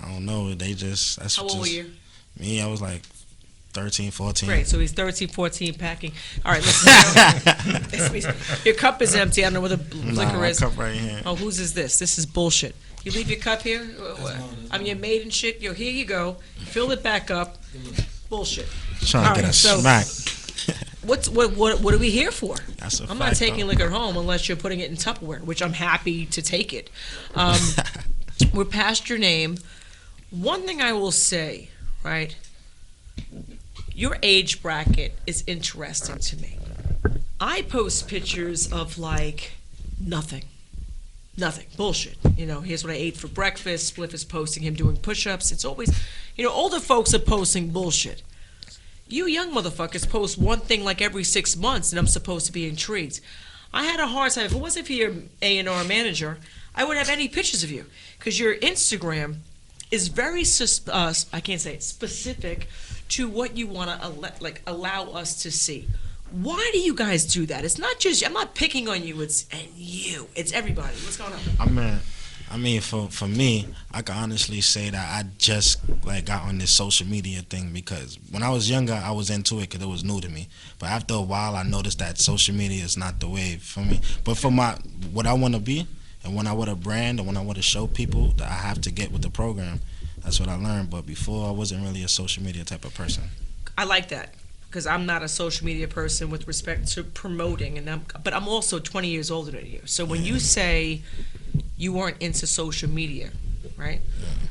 I don't know. They just. That's How old were you? Me, I was like 13, 14. Great. So he's 13, 14, packing. All right, listen. Your cup is empty. I don't know where the liquor my is. cup right here. Oh, whose is this? This is bullshit. You leave your cup here? I'm your maid and shit. Here you go. Fill it back up. Bullshit. Trying All to get right, a so- smack. What are we here for? That's a I'm fact, not taking though. liquor home unless you're putting it in Tupperware, which I'm happy to take it. We're past your name. One thing I will say, right? Your age bracket is interesting to me. I post pictures of like nothing. Bullshit. Here's what I ate for breakfast. Spliff is posting him doing push-ups. It's always, older folks are posting bullshit. You young motherfuckers post one thing like every 6 months, and I'm supposed to be intrigued. I had a hard time. If it wasn't for your A&R manager, I wouldn't have any pictures of you. Because your Instagram is very, specific to what you want to allow us to see. Why do you guys do that? It's not just, I'm not picking on you, it's everybody. What's going on? I mean, for me, I can honestly say that I just got on this social media thing because when I was younger, I was into it because it was new to me. But after a while, I noticed that social media is not the wave for me. But for what I want to be, and when I want to brand, and when I want to show people that I have to get with the program, that's what I learned. But before, I wasn't really a social media type of person. I like that. because I'm not a social media person with respect to promoting, but I'm also 20 years older than you. So when you say you weren't into social media, right?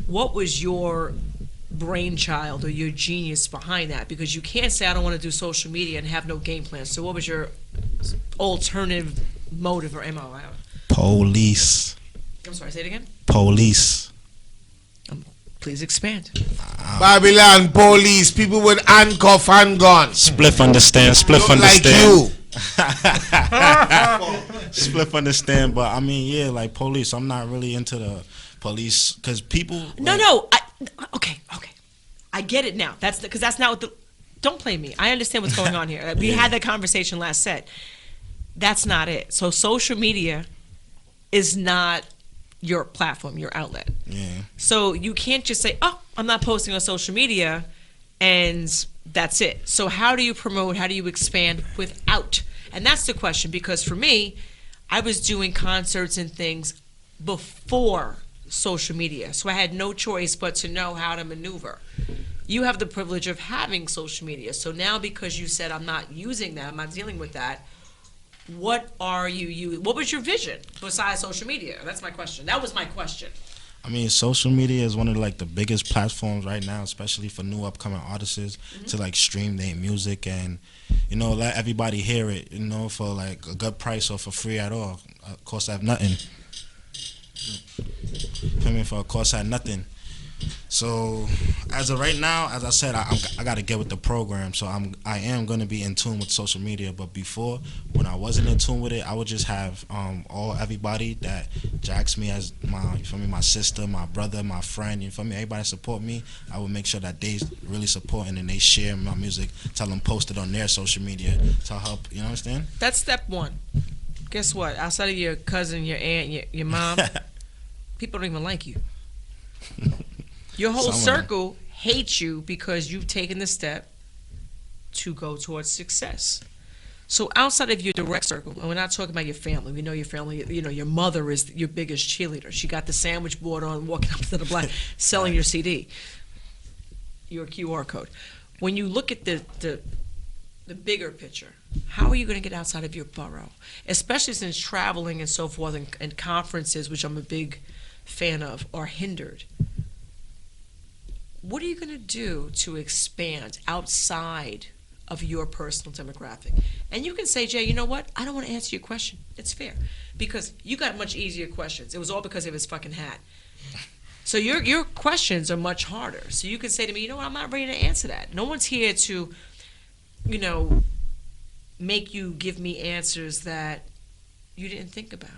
What was your brainchild or your genius behind that? Because you can't say I don't want to do social media and have no game plan. So what was your alternative motive or MO? Police. I'm sorry, say it again. Police. Please expand. Babylon police, people with handcuff and guns. Spliff understand. Spliff Look like understand. you. Spliff understand. But I mean, yeah, like police. I'm not really into the police because people. No. Okay. I get it now. Because that's not what the. Don't play me. I understand what's going on here. We had that conversation last set. That's not it. So social media is not your platform, your outlet. Yeah. So you can't just say, "Oh, I'm not posting on social media," and that's it. So how do you promote? How do you expand without? And that's the question. Because for me, I was doing concerts and things before social media, so I had no choice but to know how to maneuver. You have the privilege of having social media. So now, because you said I'm not using that, I'm not dealing with that. What are you? What was your vision besides social media? That's my question. That was my question. I mean, social media is one of like the biggest platforms right now, especially for new upcoming artists to like stream their music and, you know, let everybody hear it, you know, for like a good price or for free at all. Of course, I have nothing. Feel me? For a course, I had nothing. So as of right now, as I said, I got to get with the program. So I am going to be in tune with social media. But before, when I wasn't in tune with it, I would just have everybody that jacks me as my, you feel me, my sister, my brother, my friend, you feel me, everybody support me. I would make sure that they really support and then they share my music, tell them post it on their social media to help. You understand? That's step one. Guess what? Outside of your cousin, your aunt, your mom, people don't even like you. Your whole circle hates you because you've taken the step to go towards success. So outside of your direct circle, and we're not talking about your family. We know your family, you know, your mother is your biggest cheerleader. She got the sandwich board on, walking up to the block, selling your CD, your QR code. When you look at the bigger picture, how are you going to get outside of your borough? Especially since traveling and so forth and conferences, which I'm a big fan of, are hindered. What are you going to do to expand outside of your personal demographic? And you can say, Jay, you know what? I don't want to answer your question. It's fair. Because you got much easier questions. It was all because of his fucking hat. So your questions are much harder. So you can say to me, you know what? I'm not ready to answer that. No one's here to, you know, make you give me answers that you didn't think about.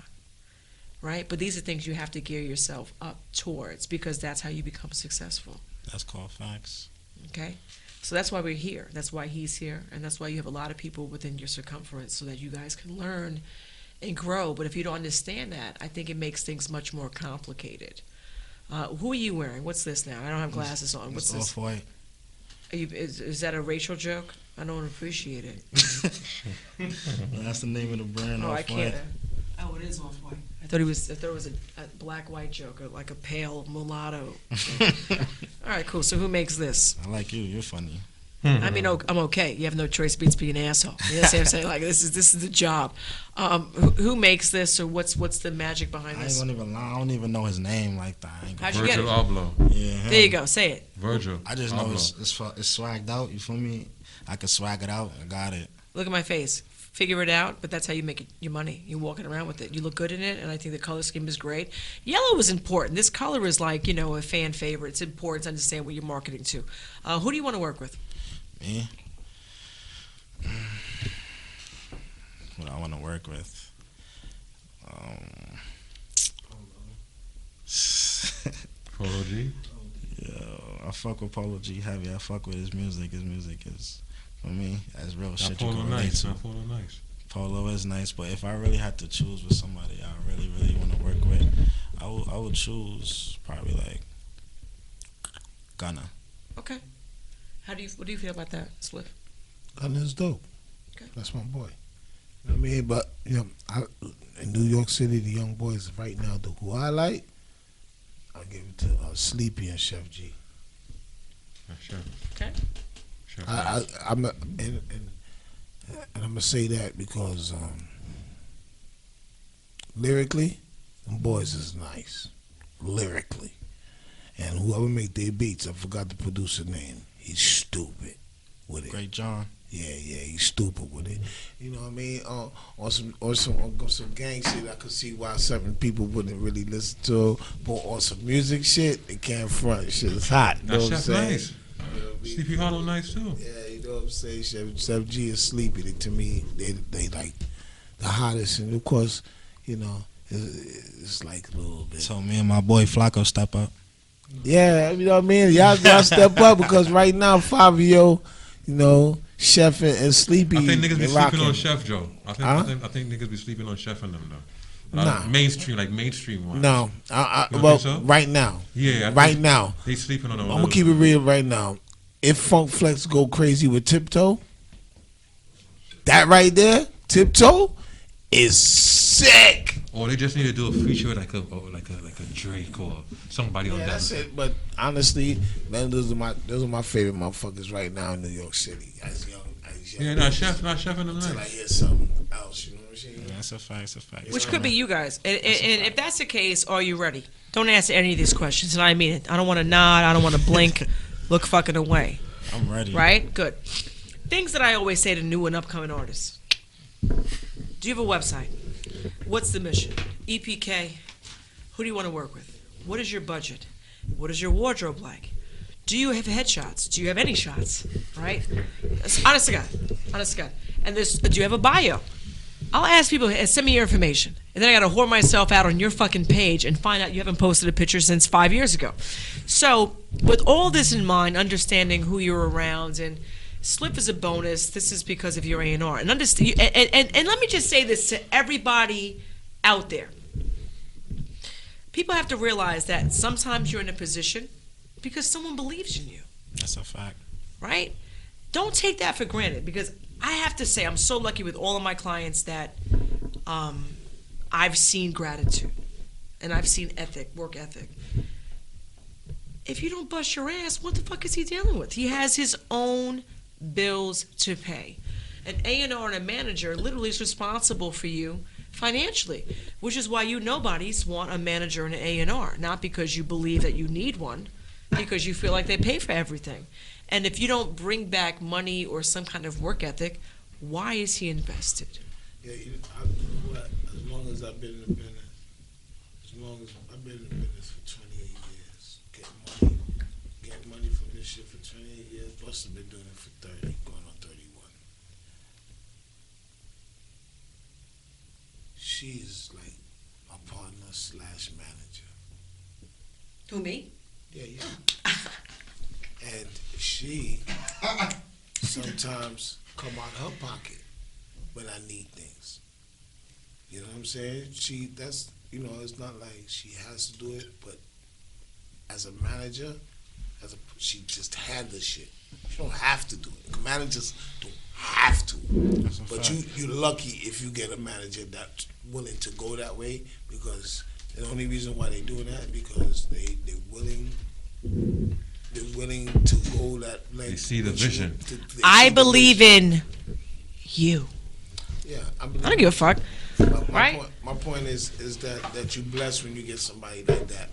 Right? But these are things you have to gear yourself up towards because that's how you become successful. That's called facts. Okay? So that's why we're here. That's why he's here. And that's why you have a lot of people within your circumference so that you guys can learn and grow. But if you don't understand that, I think it makes things much more complicated. Who are you wearing? What's this now? I don't have glasses on. What's this? Off-white. Is that a racial joke? I don't appreciate it. That's the name of the brand. Oh, I Off-white. can't. Oh, it is off-white. I thought it was a black-white joke, or like a pale mulatto. All right, cool. So who makes this? I like you. You're funny. I mean, I'm okay. You have no choice but to be an asshole. You know what I'm saying? Like this is the job. Who makes this, or what's the magic behind this? I don't even know his name like that. How'd you get it? Virgil Abloh. Yeah. him. There you go. Say it. Virgil. I just know Abloh. it's swagged out. You feel me? I can swag it out. I got it. Look at my face. Figure it out, but that's how you make your money. You're walking around with it. You look good in it, and I think the color scheme is great. Yellow is important. This color is like, you know, a fan favorite. It's important to understand what you're marketing to. Who do you want to work with? Me? What I want to work with? Polo G. Yo, I fuck with Polo G heavy. I fuck with his music. His music is, for me, that's real shit you Polo can relate nice. to. Not Polo nice. Polo is nice, but if I really had to choose with somebody I really, really want to work with, I would choose probably like Gunna. Okay. What do you feel about that, Sliff? Gunna's dope. Okay. That's my boy. You know what I mean? But, you know, in New York City, the young boys right now, who I like, I'll give it to Sleepy and Chef G. Sure. Okay. Chef I'm and I'm gonna say that because lyrically, them boys is nice. Lyrically, and whoever make their beats, I forgot the producer name. He's stupid with it. Great John. Yeah, he's stupid with it. You know what I mean? On some gang shit, I could see why certain people wouldn't really listen to. But on some music shit, they can't front. Shit is hot. You know what I'm Chef saying? nice. You know what I mean? Sleepy Hollow nice too. Yeah, you know what I'm saying? Chef G is Sleepy. To me, they like the hottest. And of course, you know, it's like a little bit. So me and my boy Flacco step up. Yeah, you know what I mean? Y'all step up because right now, Fabio, you know, Chef and Sleepy. I think niggas be rocking. sleeping on Chef Joe. I think niggas be sleeping on Chef and them though. Nah. Mainstream ones. No, You don't well, think so? right now. Yeah, Right now. They sleeping on them. I'm gonna keep it real right now. If Funk Flex go crazy with Tiptoe, that right there, Tiptoe, is sick. Or they just need to do a feature like a Drake or somebody on Yeah, that. that's it. But honestly, man, those are my favorite motherfuckers right now in New York City. As young. Yeah, not Chef and them Until I nice. hear something else, you know what I'm saying? Yeah, that's a fact. That's a fact. Which could be you guys. And if that's the case, are you ready? Don't answer any of these questions, and I mean it. I don't want to nod. I don't want to blink, look fucking away. I'm ready. Right? Good. Things that I always say to new and upcoming artists. Do you have a website? What's the mission? EPK. Who do you want to work with? What is your budget? What is your wardrobe like? Do you have headshots? Do you have any shots? Right? Honest to God. Honest to God. And do you have a bio? I'll ask people, send me your information. And then I got to whore myself out on your fucking page and find out you haven't posted a picture since 5 years ago. So, with all this in mind, understanding who you're around, and Slip is a bonus. This is because of your A&R. And let me just say this to everybody out there. People have to realize that sometimes you're in a position because someone believes in you. That's a fact. Right? Don't take that for granted, because I have to say I'm so lucky with all of my clients that I've seen gratitude and I've seen work ethic. If you don't bust your ass, what the fuck is he dealing with? He has his own bills to pay. An A&R and a manager literally is responsible for you financially, which is why nobodies want a manager and an A&R, not because you believe that you need one, because you feel like they pay for everything. And if you don't bring back money or some kind of work ethic, why is he invested? Yeah, as long as I've been in the business, for 28 years, get money from this shit for 28 years. Busta been doing it for 30, going on 31. She's like my partner / manager. Who, me? Yeah. And she sometimes come out her pocket when I need things. You know what I'm saying? It's not like she has to do it, but as a manager, she just handles shit. She don't have to do it. Managers don't have to. But you're lucky if you get a manager that's willing to go that way, because the only reason why they do that because they're willing to go that length. They see the vision. I believe in you. Yeah, I don't give a fuck. My point is that you blessed when you get somebody like that.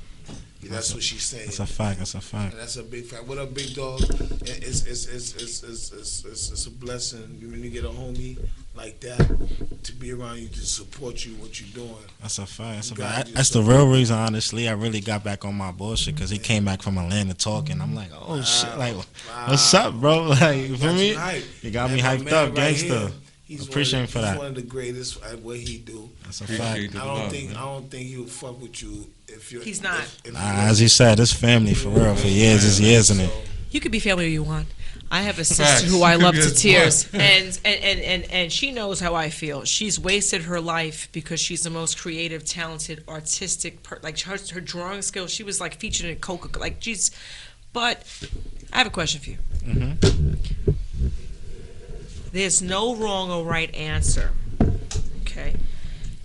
Yeah, that's what she's saying. That's a fact. That's a fact. And that's a big fact. What up, big dog? It's a blessing when you get a homie like that to be around you, to support you, what you're doing. That's a fact. That's a fact. That's the real reason, honestly. I really got back on my bullshit because he came back from Atlanta talking. I'm like, oh shit, like, what's up, bro? Like, for me, you got me hyped up, gangster. Appreciate him for that. He's one of the greatest at what he do. That's a fact. I don't think he'll fuck with you if you're. He's not. As he said, it's family for real. For years, it's years in it. You could be family if you want. I have a sister who I love to tears, and she knows how I feel. She's wasted her life because she's the most creative, talented, artistic, like her drawing skills. She was like featured in Coca, like she's. But I have a question for you. Mm-hmm. There's no wrong or right answer. Okay,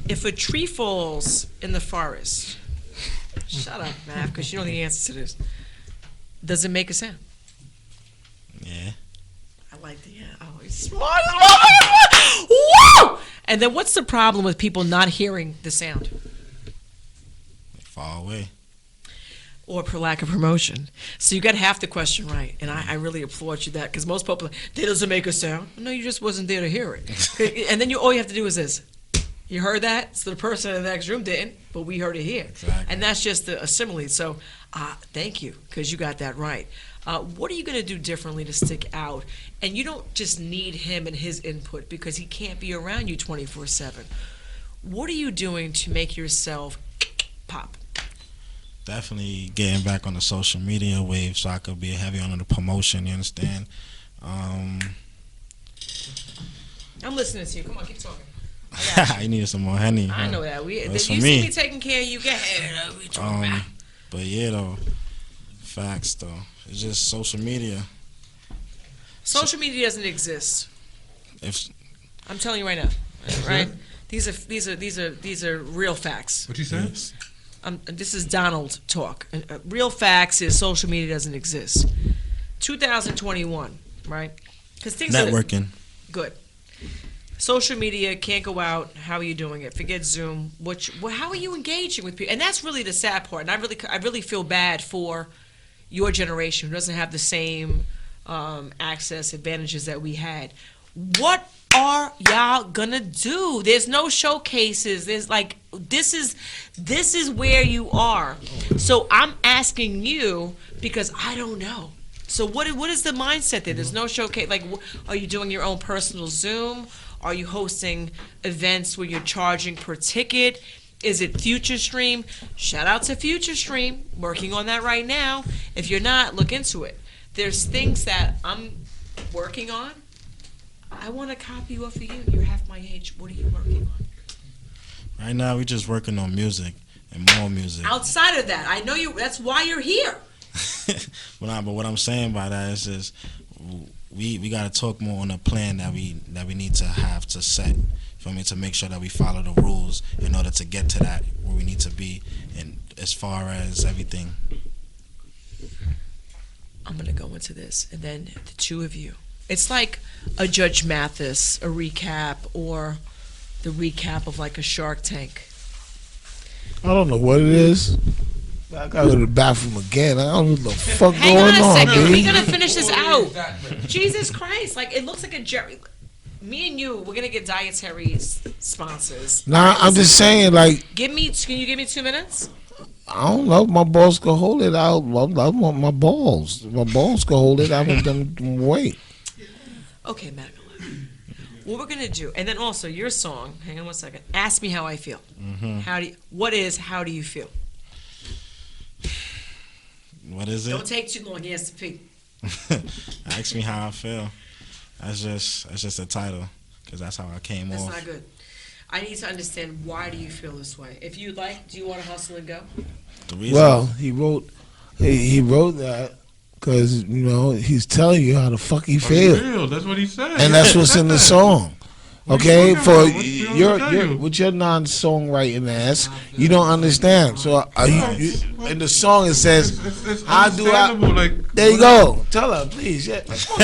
if a tree falls in the forest, shut up, Mav, because you know the answer to this. Does it make a sound? Yeah. like the, oh, he's smart. Woo! And then what's the problem with people not hearing the sound? Far away. Or for lack of promotion. So you got half the question right, and I really applaud you that, because most people, that doesn't make a sound. No, you just wasn't there to hear it. And then all you have to do is this. You heard that? So the person in the next room didn't, but we heard it here. Exactly. And that's just a simile. So thank you, because you got that right. What are you going to do differently to stick out? And you don't just need him and his input, because he can't be around you 24/7. What are you doing to make yourself pop? Definitely getting back on the social media wave so I could be heavy on the promotion, you understand? I'm listening to you. Come on, keep talking. I got you. I need some more Henny. I know that. That's You for see me. me taking care of you. Go ahead. What you talking about? But yeah, though, facts though. It's just social media. Social media doesn't exist. If I'm telling you right now. Right? These are real facts. What you say? This is Donald talk. Real facts is social media doesn't exist. 2021, right? Because things networking, are good. Social media can't go out. How are you doing it? Forget Zoom. How are you engaging with people? And that's really the sad part. And I really feel bad for your generation who doesn't have the same access advantages that we had. What are y'all gonna do? There's no showcases. There's like this is where you are. So I'm asking you because I don't know. So what is the mindset there? There's no showcase. Like, are you doing your own personal Zoom? Are you hosting events where you're charging per ticket? Is it Future Stream? Shout out to Future Stream. Working on that right now. If you're not, look into it. There's things that I'm working on. I want to copy off of you. You're half my age. What are you working on? right now we just working on music and more music. Outside of that, I know you. That's why you're here. But what I'm saying by that is just we got to talk more on a plan that we need to have to set for me to make sure that we follow the rules in order to get to that where we need to be, and as far as everything. I'm gonna go into this, and then the two of you. It's like a Judge Mathis, a recap, or the recap of like a Shark Tank. I don't know what it is. I gotta go to the bathroom again. I don't know what the fuck Hang going on a second. B. We're gonna finish this out. Jesus Christ! Like it looks like a Jerry. Me and you, we're gonna get dietary sponsors. Nah, I'm just saying, like, Can you give me 2 minutes? I don't know if my balls can hold it out. I want my balls. My balls can hold it out and then wait. Okay, Magdalene. What we're gonna do, and then also your song. Hang on 1 second. Ask me how I feel. Mm-hmm. How do you feel? What is it? Don't take too long. He has to pee. Ask me how I feel. That's just a title, because that's how I came That's off. not good. I need to understand, why do you feel this way? If you like, do you want to hustle and go? The reason, Well, he wrote that because he's telling you how the fuck he feels, That's what he said. and that's what's in the song. Okay, What for you your with your non-songwriting ass, you don't understand. So in the song it says, It's "How do I?" understandable, like, There you go. Tell her, please. Yeah. Song,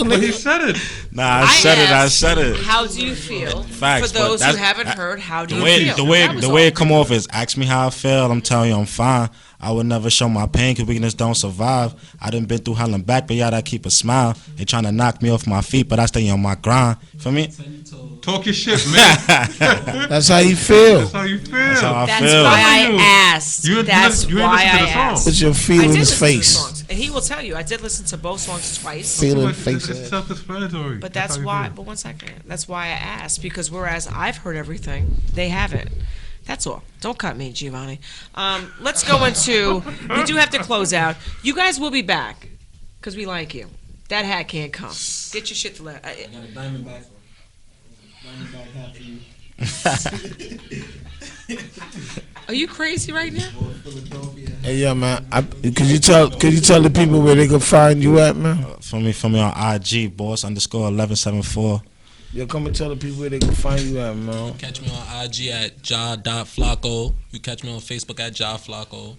but he nigga. said it. nah, I said asked, it. How do you feel? Facts, For those but who that's- haven't heard, how do The you way feel? the That way was it come off is ask me how I feel. I'm telling you I'm fine. I would never show my pain because weakness don't survive. I done been through hell and back, but y'all I keep a smile. They trying to knock me off my feet, but I stay on my grind. For me, Talk your shit, man. That's how you feel. That's how you feel. That's how I That's feel. why I You- asked. you That's ain't why listen to I the song. asked. Put your I feel in did his listen to the face. songs, and he will tell you. I did listen to both songs twice. Feel in It's face. self-explanatory. But that's how you why. feel. But 1 second. That's why I asked, because whereas I've heard everything, they haven't. That's all. Don't cut me, Giovanni. Let's go into. We do have to close out. You guys will be back because we like you. That hat can't come. Get your shit to left. I got a Diamondback hat for you. Are you crazy right now? For Philadelphia. Hey, yeah, man. Could you tell the people where they can find you at, man? For me on IG, boss_1174. Yo, come and tell the people where they can find you at, man. Catch me on IG at ja.flacco. You catch me on Facebook at ja flacco.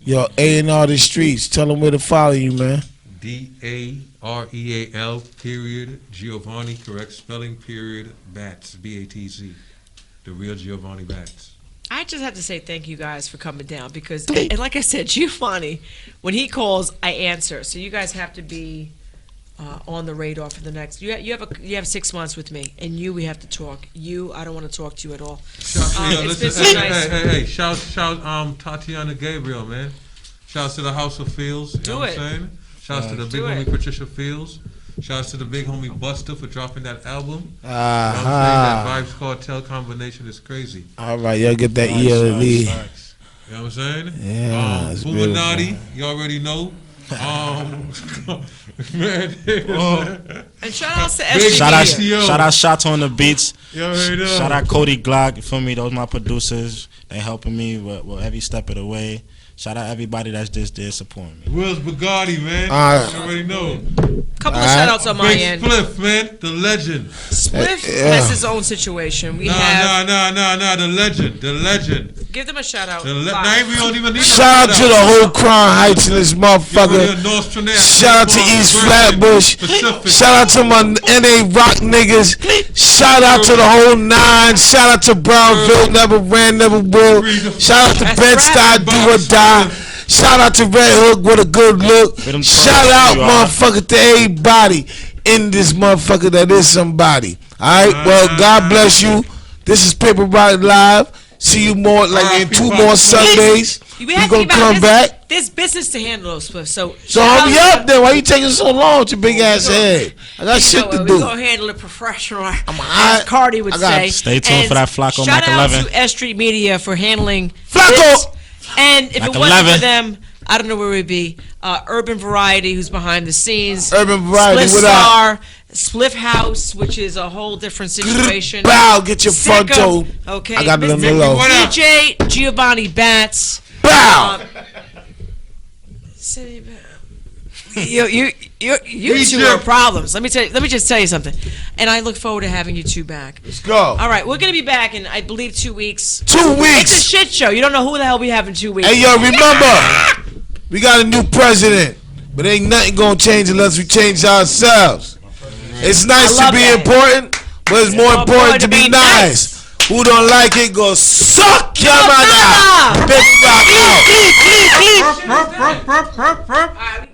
Yo, A&R the streets. Tell them where to follow you, man. DAREAL period Giovanni, correct spelling, period Batz, BATZ. The real Giovanni Batz. I just have to say thank you guys for coming down because, and like I said, Giovanni, when he calls, I answer. So you guys have to be on the radar for the next. You have 6 months with me, and we have to talk. I don't want to talk to you at all. It's been so nice. Hey, shout Tatiana Gabriel, man. Shouts to the House of Fields. You know what I'm saying? Shouts to the big homie Patricia Fields. Shouts to the big homie Buster for dropping that album. You know what I'm saying? That Vibes Cartel combination is crazy. All right, y'all get that ELD. You know what I'm saying? Yeah, Bumanati, you already know. Man, and shout out to S.STREET. Shout out Shots on the beats. You already know. Shout out Cody Glock. You feel me? Those my producers. They helping me with every step of the way. Shout out everybody that's just there supporting me. Will's Bugatti, man. You already know. Couple of shout outs on my Big end. Spliff, man. The legend. Spliff has his own situation. The legend. The legend. Give them a shout out. We don't even need Shout out to the whole Crown Heights in this motherfucker. Shout out to East Flatbush. Shout out to my NA Rock niggas. Shout out to the whole 9. Shout out to Brownville, never ran, never will. Shout out to Bed-Stuy, do or die. Shout out to Red Hook with a good look. Shout out, motherfucker, to everybody in this motherfucker that is somebody. All right, well, God bless you. This is PaperRock Live. See you more like in 2 more Sundays. We gonna come back. There's business to handle, Spliff. So hurry up then. Why you taking so long with your big ass head? I got shit to do. We're gonna handle it professional, as Cardi would say. Stay tuned for that Flacco Mac 11. Shout out to S.STREET Media for handling Flacco. And if it wasn't for them, I don't know where we'd be. Urban Variety, who's behind the scenes. Urban Variety, Spliff Star, Spliff House, which is a whole different situation. Bow, get your front toe. Okay, I got it on the low. DJ Giovanni Batz. Bow. You two are problems. Let me just tell you something. And I look forward to having you two back. Let's go. All right, we're gonna be back in, I believe, 2 weeks. 2 weeks. It's a shit show. You don't know who the hell we have in 2 weeks. Hey, yo, remember, we got a new president, but ain't nothing gonna change unless we change ourselves. It's nice to be important, but it's more important to be nice. Who don't like it, go suck your mother. PaperRock out.